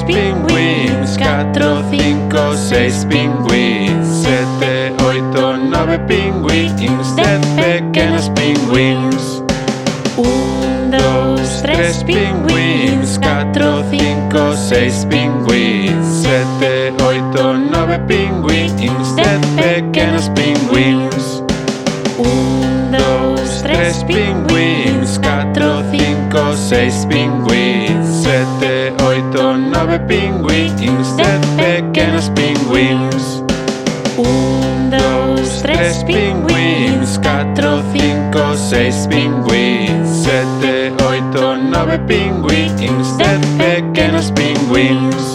pingüins, 4, 5, 6 pingüins, 7, 8, 9 pingüins, 10 pequeños pingüins. 1, 2, 3 pingüins, 4, 5, 6 pingüins, 7, 8, 9 pingüins, 10 pequeños pingüins. 1, 2, 3 pingüins, 4, 5, 6 pingüins, 7, 8, 9 pingüins, 10 pequeños pingüins. 1, 2, 3 pingüins, 4, 5, 6 pingüins, 7, 8, 9 pingüins, 10 pequeños pingüins.